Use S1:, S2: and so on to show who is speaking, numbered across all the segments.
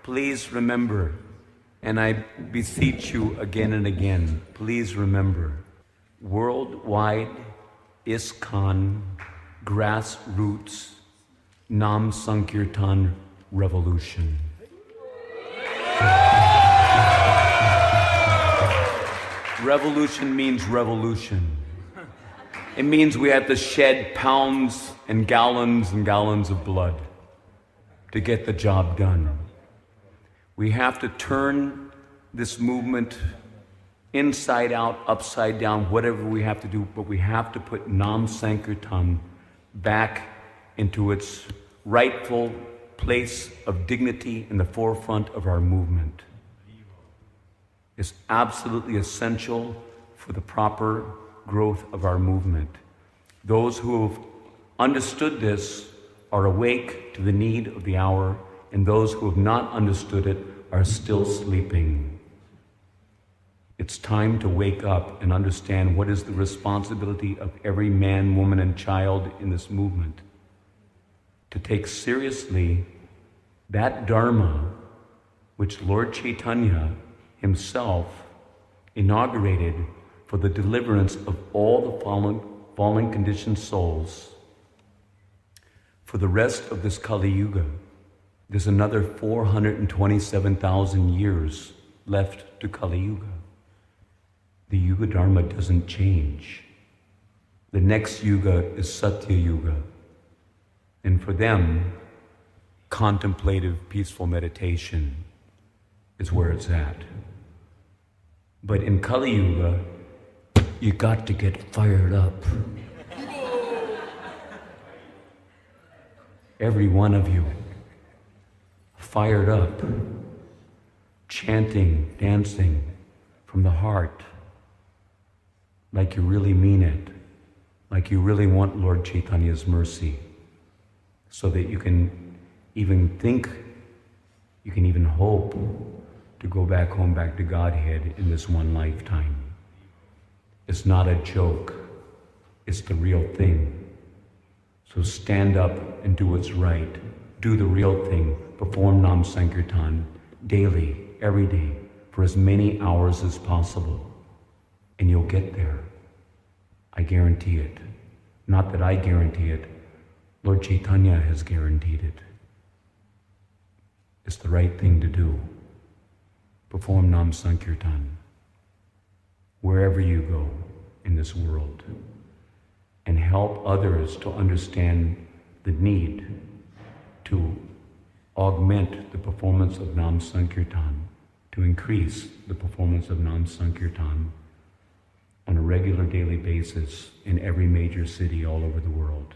S1: please remember, and I beseech you again and again, please remember, worldwide ISKCON grassroots Nam Sankirtan revolution. Revolution means revolution. It means we have to shed pounds and gallons of blood to get the job done. We have to turn this movement inside out, upside down, whatever we have to do, but we have to put Nam Sankirtan back into its rightful place of dignity in the forefront of our movement. It's absolutely essential for the proper growth of our movement. Those who have understood this are awake to the need of the hour, and those who have not understood it are still sleeping. It's time to wake up and understand what is the responsibility of every man, woman, and child in this movement. To take seriously that Dharma which Lord Chaitanya himself inaugurated for the deliverance of all the fallen conditioned souls. For the rest of this Kali Yuga, there's another 427,000 years left to Kali Yuga. The Yuga Dharma doesn't change. The next Yuga is Satya Yuga. And for them, contemplative, peaceful meditation is where it's at. But in Kali Yuga, you got to get fired up. Every one of you, fired up, chanting, dancing from the heart, like you really mean it, like you really want Lord Chaitanya's mercy, so that you can even think, you can even hope to go back home, back to Godhead in this one lifetime. It's not a joke, it's the real thing. So stand up and do what's right. Do the real thing. Perform Nam Sankirtan daily, every day, for as many hours as possible. And you'll get there. I guarantee it. Not that I guarantee it. Lord Chaitanya has guaranteed it. It's the right thing to do. Perform Nam Sankirtan wherever you go in this world, and help others to understand the need to augment the performance of Nam Sankirtan, to increase the performance of Nam Sankirtan on a regular daily basis in every major city all over the world.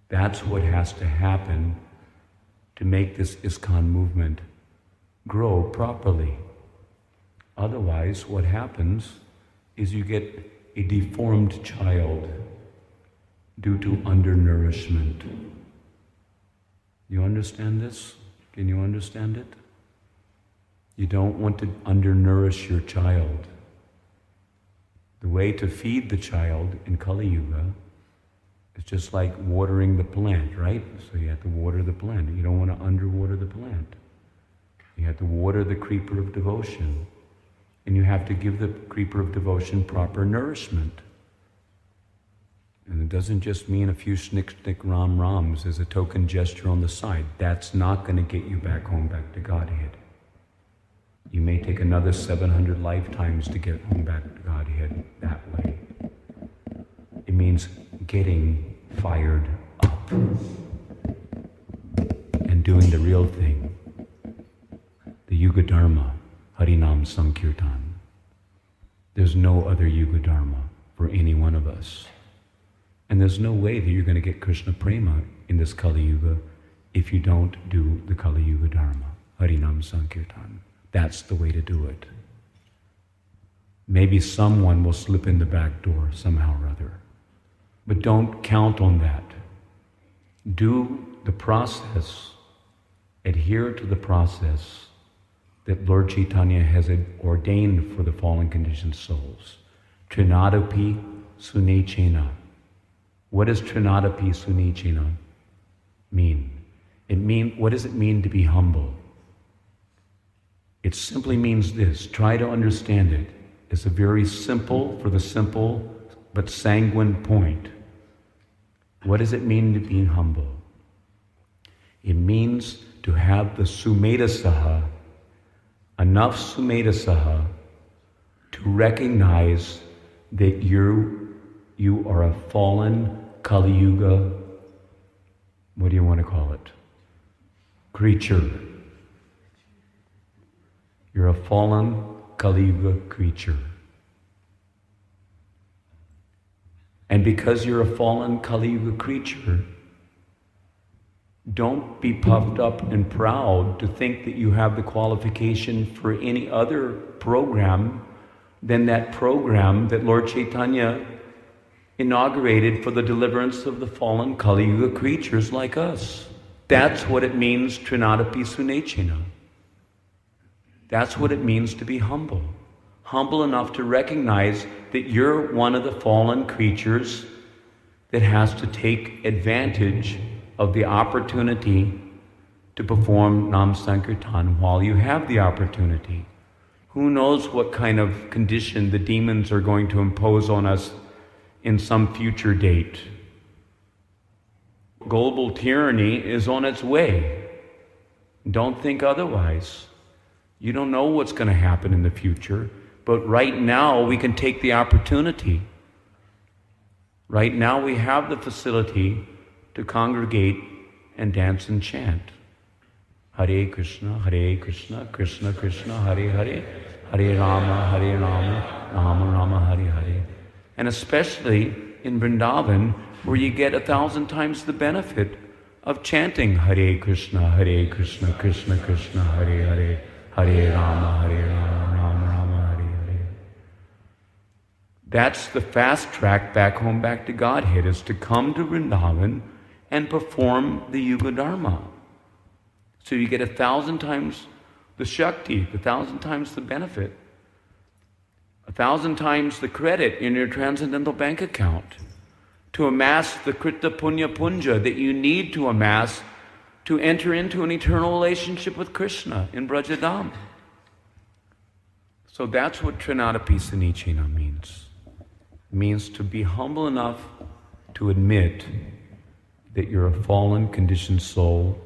S1: That's what has to happen to make this ISKCON movement grow properly. Otherwise, what happens is you get a deformed child due to undernourishment. You understand this? Can you understand it? You don't want to undernourish your child. The way to feed the child in Kali Yuga is just like watering the plant, right? So you have to water the plant. You don't want to underwater the plant. You have to water the creeper of devotion. And you have to give the creeper of devotion proper nourishment. And it doesn't just mean a few snick ram rams as a token gesture on the side. That's not going to get you back home, back to Godhead. You may take another 700 lifetimes to get home back to Godhead that way. It means getting fired up and doing the real thing. The Yuga Dharma, Harinam Sankirtan. There's no other Yuga Dharma for any one of us. And there's no way that you're going to get Krishna Prema in this Kali Yuga if you don't do the Kali Yuga Dharma, Harinam Sankirtan. That's the way to do it. Maybe someone will slip in the back door somehow or other. But don't count on that. Do the process, adhere to the process that Lord Chaitanya has ordained for the fallen conditioned souls. Trinadapi Sunechena. What does Trinadapi Sunechena mean? What does it mean to be humble? It simply means this. Try to understand it. It's a very simple, for the simple, but sanguine point. What does it mean to be humble? It means to have the sumedhasaha, enough sumedhasaha, to recognize that you are a fallen Kali Yuga, what do you want to call it? Creature. You're a fallen Kali Yuga creature. And because you're a fallen Kali Yuga creature, don't be puffed up and proud to think that you have the qualification for any other program than that program that Lord Chaitanya inaugurated for the deliverance of the fallen Kali Yuga creatures like us. That's what it means, Trinadapi Sunechena. That's what it means to be humble. Humble enough to recognize that you're one of the fallen creatures that has to take advantage of the opportunity to perform Nam Sankirtan while you have the opportunity. Who knows what kind of condition the demons are going to impose on us in some future date. Global tyranny is on its way. Don't think otherwise. You don't know what's going to happen in the future, but right now we can take the opportunity. Right now we have the facility to congregate and dance and chant. Hare Krishna, Krishna Krishna, Hare Hare, Hare Rama, Rama Rama, Hare Hare. And especially in Vrindavan, where you get 1,000 times the benefit of chanting Hare Krishna, Krishna Krishna, Hare Hare, Hare Rama, Rama Rama, Hare Hare. That's the fast track back home, back to Godhead, is to come to Vrindavan and perform the Yuga Dharma. So you get 1,000 times the Shakti, 1,000 times the benefit, 1,000 times the credit in your transcendental bank account to amass the Krita Punya Punja that you need to amass to enter into an eternal relationship with Krishna in Brajadam. So that's what Trinadapi Sanichena means. It means to be humble enough to admit that you're a fallen, conditioned soul,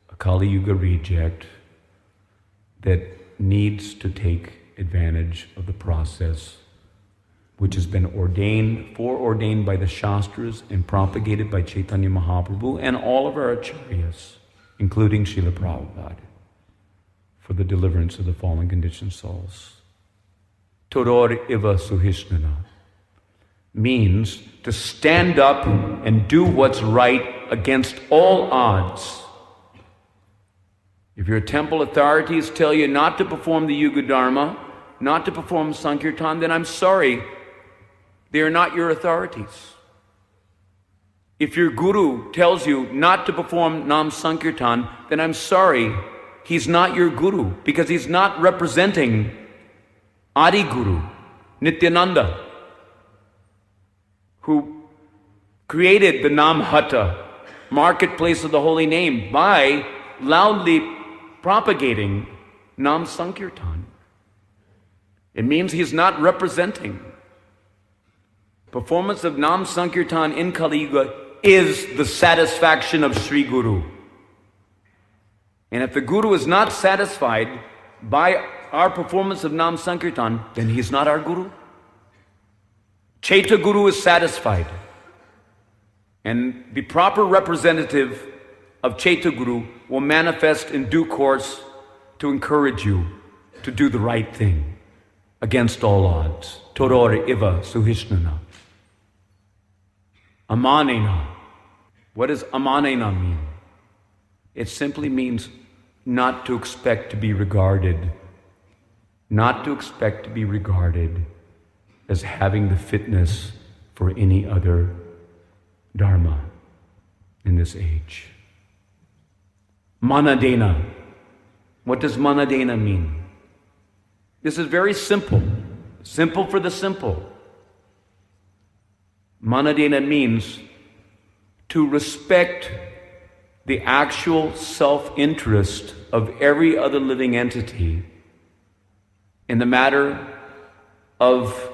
S1: a Kali Yuga reject that needs to take advantage of the process which has been foreordained by the Shastras and propagated by Chaitanya Mahaprabhu and all of our acharyas, including Srila Prabhupada, for the deliverance of the fallen conditioned souls. Todor iva suhishnana means to stand up and do what's right against all odds. If your temple authorities tell you not to perform the Yuga Dharma, not to perform Sankirtan, then I'm sorry, they are not your authorities. If your guru tells you not to perform Nam Sankirtan, then I'm sorry, he's not your guru, because he's not representing Adi Guru, Nityananda, who created the Nam Hata, marketplace of the holy name, by loudly propagating Nam Sankirtan. It means he's not representing. Performance of Nam Sankirtan in Kali Yuga is the satisfaction of Sri Guru. And if the Guru is not satisfied by our performance of Nam Sankirtan, then he's not our Guru. Chaita Guru is satisfied. And the proper representative of Chaita Guru will manifest in due course to encourage you to do the right thing against all odds. Todor iva suhishnana. Amanena. What does amanena mean? It simply means not to expect to be regarded, not to expect to be regarded as having the fitness for any other dharma in this age. Manadena. What does manadena mean? This is very simple. Simple for the simple. Manadena means to respect the actual self-interest of every other living entity in the matter of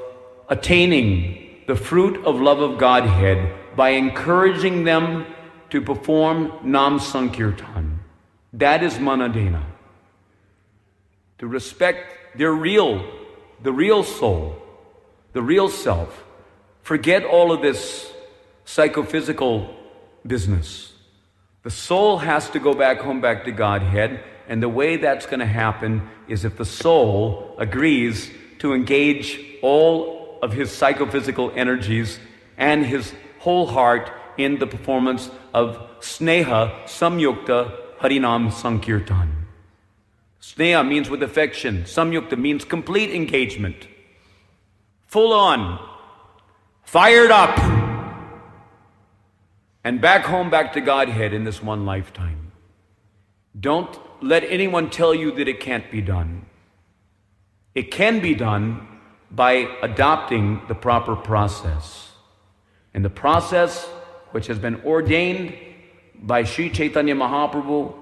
S1: attaining the fruit of love of Godhead by encouraging them to perform Nam Sankirtan. That is Manadena. To respect the real soul, the real self. Forget all of this psychophysical business. The soul has to go back home, back to Godhead, and the way that's going to happen is if the soul agrees to engage all of his psychophysical energies and his whole heart in the performance of Sneha Samyukta Harinam Sankirtan. Sneha means with affection. Samyukta means complete engagement. Full on. Fired up. And back home, back to Godhead in this one lifetime. Don't let anyone tell you that it can't be done. It can be done by adopting the proper process. And the process which has been ordained by Sri Chaitanya Mahaprabhu,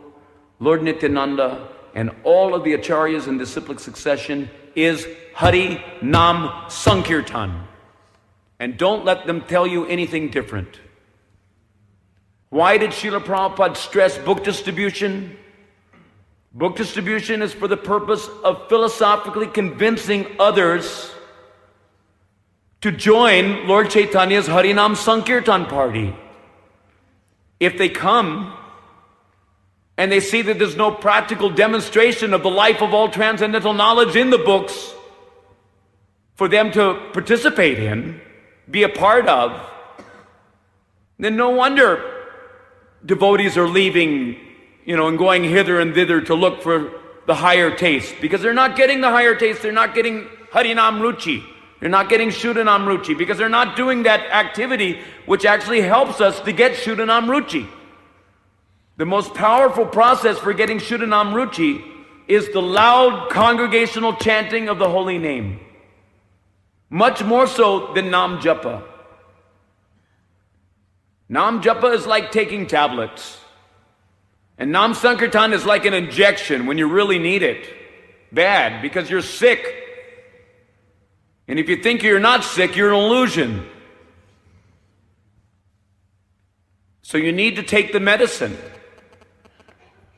S1: Lord Nityananda, and all of the acharyas in disciplic succession is Hari Nam Sankirtan. And don't let them tell you anything different. Why did Srila Prabhupada stress book distribution? Book distribution is for the purpose of philosophically convincing others to join Lord Chaitanya's Harinam Sankirtan party. If they come and they see that there's no practical demonstration of the life of all transcendental knowledge in the books for them to participate in, be a part of, then no wonder devotees are leaving, and going hither and thither to look for the higher taste. Because they're not getting the higher taste, they're not getting Harinam Ruchi. They're not getting Shuddhanam Ruchi because they're not doing that activity which actually helps us to get Shuddhanam Ruchi. The most powerful process for getting Shuddhanam Ruchi is the loud congregational chanting of the holy name. Much more so than Nam Japa. Nam Japa is like taking tablets. And Nam Sankirtan is like an injection when you really need it. Bad, because you're sick. And if you think you're not sick, you're an illusion. So you need to take the medicine.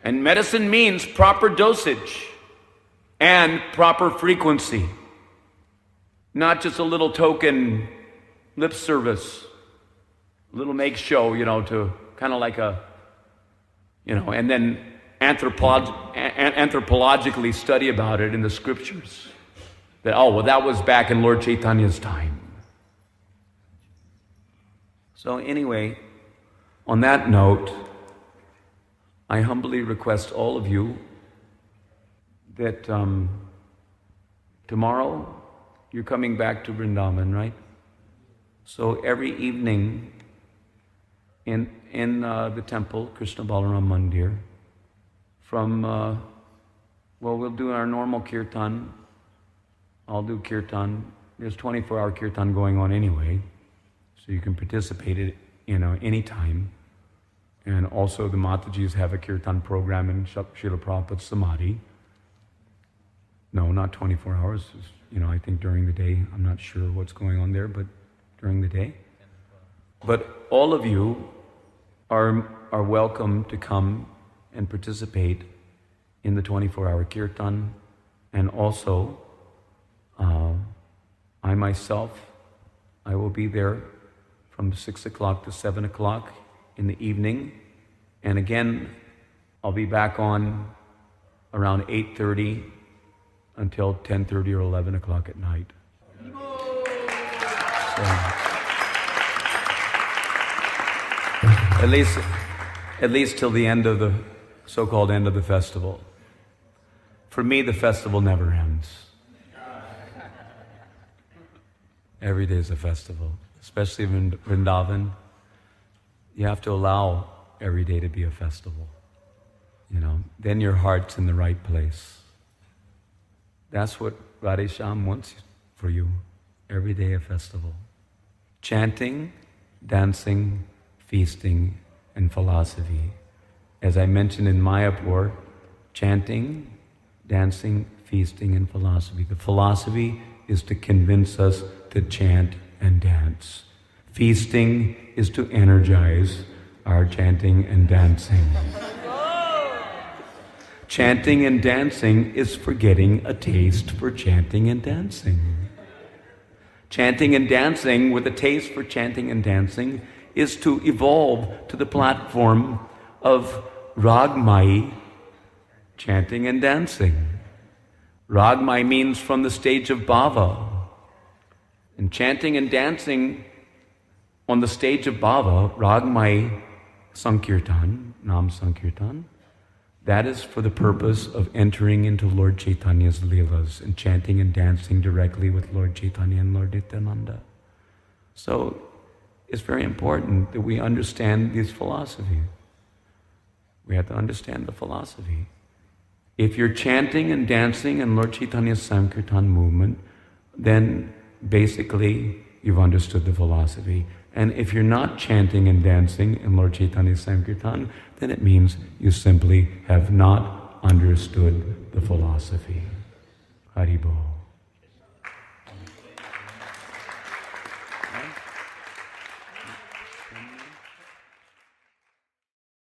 S1: And medicine means proper dosage and proper frequency. Not just a little token lip service, a little make show, to kind of like and then anthropologically study about it in the scriptures. That was back in Lord Chaitanya's time. So anyway, on that note, I humbly request all of you that tomorrow you're coming back to Vrindavan, right? So every evening in the temple, Krishna Balaram Mandir, we'll do our normal kirtan. I'll do kirtan. There's 24-hour kirtan going on anyway, so you can participate in it, anytime. And also the Matajis have a kirtan program in Srila Prabhupada's Samadhi. No, not 24 hours. I think during the day. I'm not sure what's going on there, but during the day. But all of you are welcome to come and participate in the 24-hour kirtan. And also, I myself, I will be there from 6 o'clock to 7 o'clock in the evening. And again, I'll be back on around 8:30 until 10:30 or 11 o'clock at night. So, at least till the end of the so-called end of the festival. For me, the festival never ends. Every day is a festival, especially in Vrindavan. You have to allow every day to be a festival. Then your heart's in the right place. That's what Radhesham wants for you. Every day a festival. Chanting, dancing, feasting, and philosophy. As I mentioned in Mayapur, chanting, dancing, feasting and philosophy. The philosophy is to convince us to chant and dance. Feasting is to energize our chanting and dancing. Chanting and dancing is for getting a taste for chanting and dancing. Chanting and dancing with a taste for chanting and dancing is to evolve to the platform of Ragmai, chanting and dancing. Ragmai means from the stage of bhava. And chanting and dancing on the stage of bhava, Ragmai Sankirtan, Nam Sankirtan, that is for the purpose of entering into Lord Chaitanya's Leelas and chanting and dancing directly with Lord Chaitanya and Lord Nityananda. So it's very important that we understand these philosophies. We have to understand the philosophy. If you're chanting and dancing in Lord Chaitanya's Sankirtan movement, then basically you've understood the philosophy. And if you're not chanting and dancing in Lord Chaitanya's Sankirtan, then it means you simply have not understood the philosophy. Haribol.